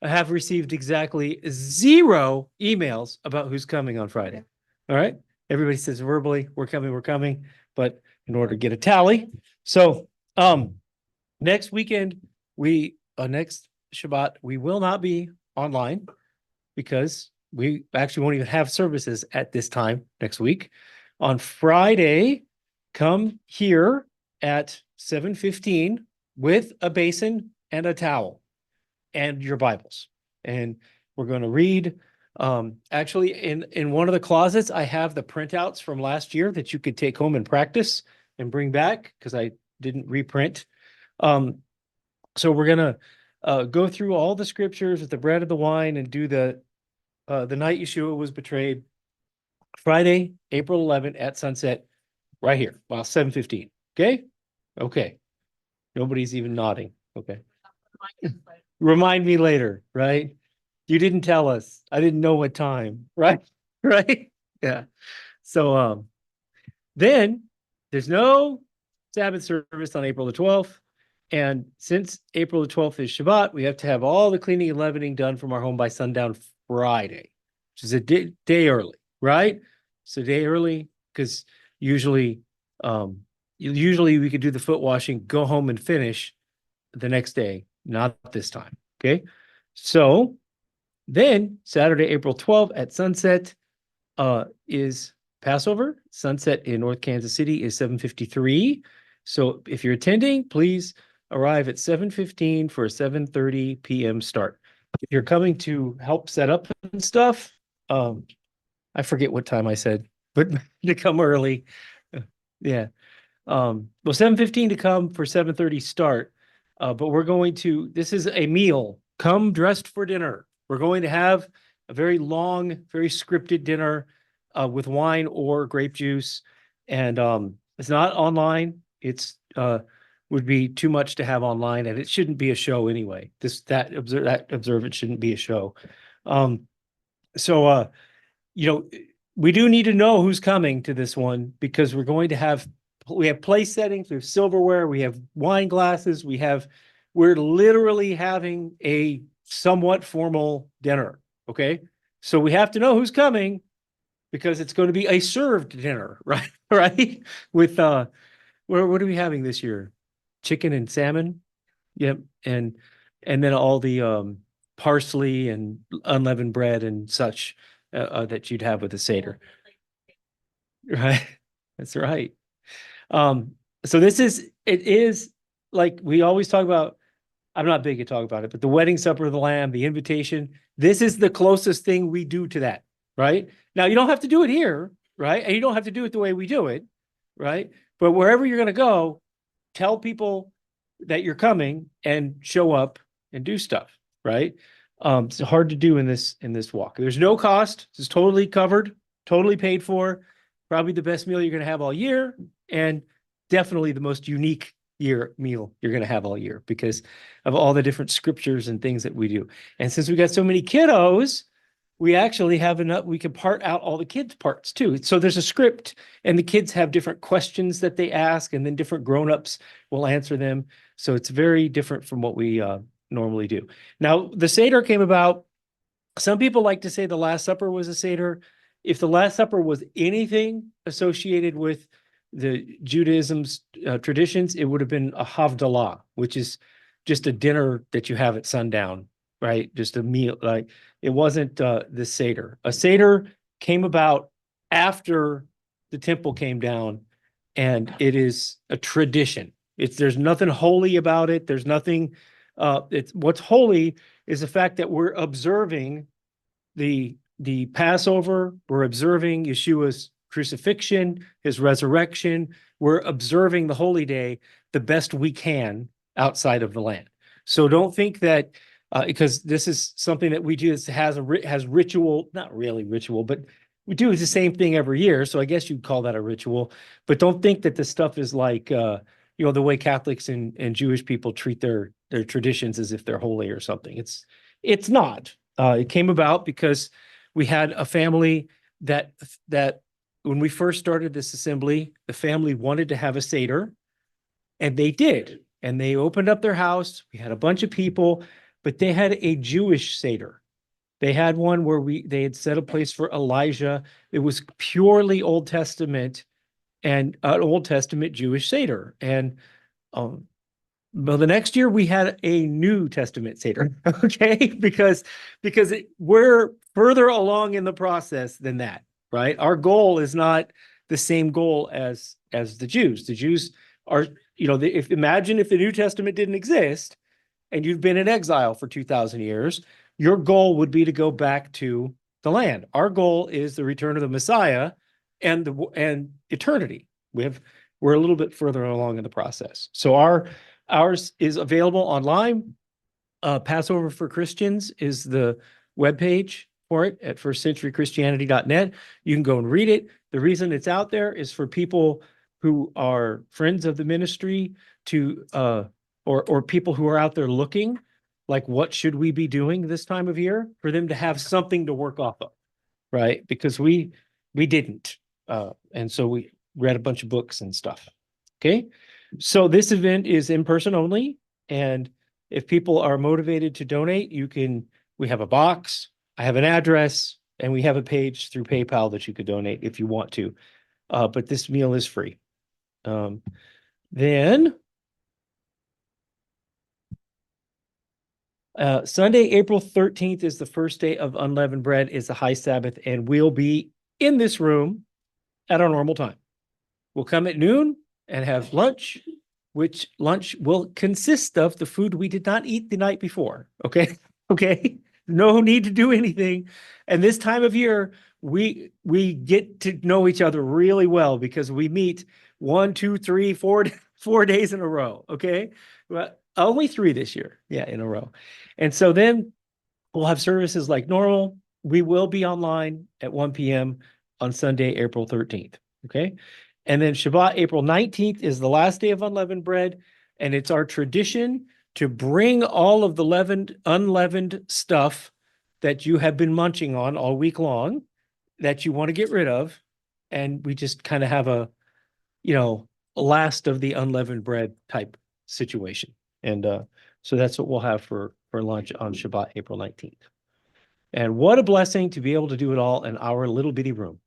I have received exactly 0 emails about who's coming on Friday. All right. Everybody says verbally, we're coming, but in order to get a tally. So, next weekend, next Shabbat, we will not be online because we actually won't even have services at this time next week. On Friday, come here at 7:15 with a basin and a towel and your Bibles. And we're going to read. Actually, in one of the closets, I have the printouts from last year that you could take home and practice and bring back because I didn't reprint. So we're gonna go through all the scriptures with the bread and the wine and do the night Yeshua was betrayed, Friday, April 11th at sunset, right here, well, 7:15. Okay, okay. Nobody's even nodding. Okay. Remind me later, right? You didn't tell us. I didn't know what time, right? Right? Yeah. So then there's no Sabbath service on April the 12th. And since April the 12th is Shabbat, we have to have all the cleaning and leavening done from our home by sundown Friday, which is a day early, right? So day early, because usually we could do the foot washing, go home and finish the next day, not this time. Okay. So then Saturday, April 12th at sunset is Passover. Sunset in North Kansas City is 7:53. So if you're attending, please arrive at 7:15 for a 7:30 p.m. start. If you're coming to help set up and stuff, I forget what time I said, but to come early. Yeah. Well, 7:15 to come for 7:30 start. But this is a meal. Come dressed for dinner. We're going to have a very long, very scripted dinner with wine or grape juice. And it's not online. It's would be too much to have online, and it shouldn't be a show anyway. That observance shouldn't be a show. So we do need to know who's coming to this one because we have place settings, we have silverware, we have wine glasses, we're literally having a somewhat formal dinner. Okay. So we have to know who's coming because it's going to be a served dinner, right? Right. With what are we having this year? Chicken and salmon. Yep. And then all the parsley and unleavened bread and such that you'd have with a Seder. Right. That's right. So it is like we always talk about. I'm not big at talking about it, but the wedding supper of the Lamb, the invitation, this is the closest thing we do to that, right? Now you don't have to do it here, right? And you don't have to do it the way we do it, right? But wherever you're going to go, tell people that you're coming and show up and do stuff, right? It's hard to do in this walk. There's no cost. It's totally covered, totally paid for. Probably the best meal you're going to have all year, and definitely the most unique meal you're going to have all year because of all the different scriptures and things that we do. And since we got so many kiddos, we actually have enough, we can part out all the kids' parts too. So there's a script and the kids have different questions that they ask, and then different grown-ups will answer them. So it's very different from what we normally do. Now, the Seder came about. Some people like to say the Last Supper was a Seder. If the Last Supper was anything associated with the Judaism's traditions, it would have been a Havdalah, which is just a dinner that you have at sundown, right? Just a meal. Like it wasn't the Seder. A Seder came about after the temple came down, and it is a tradition. There's nothing holy about it. There's nothing. What's holy is the fact that we're observing the Passover. We're observing Yeshua's crucifixion, his resurrection. We're observing the holy day the best we can outside of the land. So don't think that because this is something that we do that has ritual, not really ritual, but we do the same thing every year. So I guess you'd call that a ritual. But don't think that this stuff is like the way Catholics and Jewish people treat their traditions as if they're holy or something. It's not. It came about because we had a family that when we first started this assembly, the family wanted to have a Seder, and they did. And they opened up their house. We had a bunch of people. but they had a Jewish Seder. They had one where they had set a place for Elijah. It was purely Old Testament and an Old Testament Jewish Seder. And um, well, the next year we had a New Testament Seder, okay? We're further along in the process than that, right? Our goal is not the same goal as the Jews. The Jews are, if imagine if the New Testament didn't exist and you've been in exile for 2,000 years, your goal would be to go back to the land. Our goal is the return of the Messiah and eternity. We're a little bit further along in the process. So ours is available online. Passover for Christians is the webpage for it at firstcenturychristianity.net. You can go and read it. The reason it's out there is for people who are friends of the ministry to or people who are out there looking, like, what should we be doing this time of year, for them to have something to work off of, right? Because we didn't. And so we read a bunch of books and stuff. Okay. So this event is in person only. And if people are motivated to donate, we have a box, I have an address, and we have a page through PayPal that you could donate if you want to. But this meal is free. Then Sunday, April 13th is the first day of unleavened bread, is the high Sabbath, and we'll be in this room at our normal time. We'll come at noon and have lunch, which lunch will consist of the food we did not eat the night before. Okay. Okay. No need to do anything. And this time of year, we get to know each other really well because we meet 1, 2, 3, 4, 4 days in a row. Okay. Well, only 3 this year. Yeah, in a row. And so then we'll have services like normal. We will be online at 1 p.m. on Sunday, April 13th. Okay. And then Shabbat, April 19th is the last day of unleavened bread. And it's our tradition to bring all of the unleavened stuff that you have been munching on all week long that you want to get rid of. And we just kind of have a last of the unleavened bread type situation. And so that's what we'll have for lunch on Shabbat, April 19th. And what a blessing to be able to do it all in our little bitty room.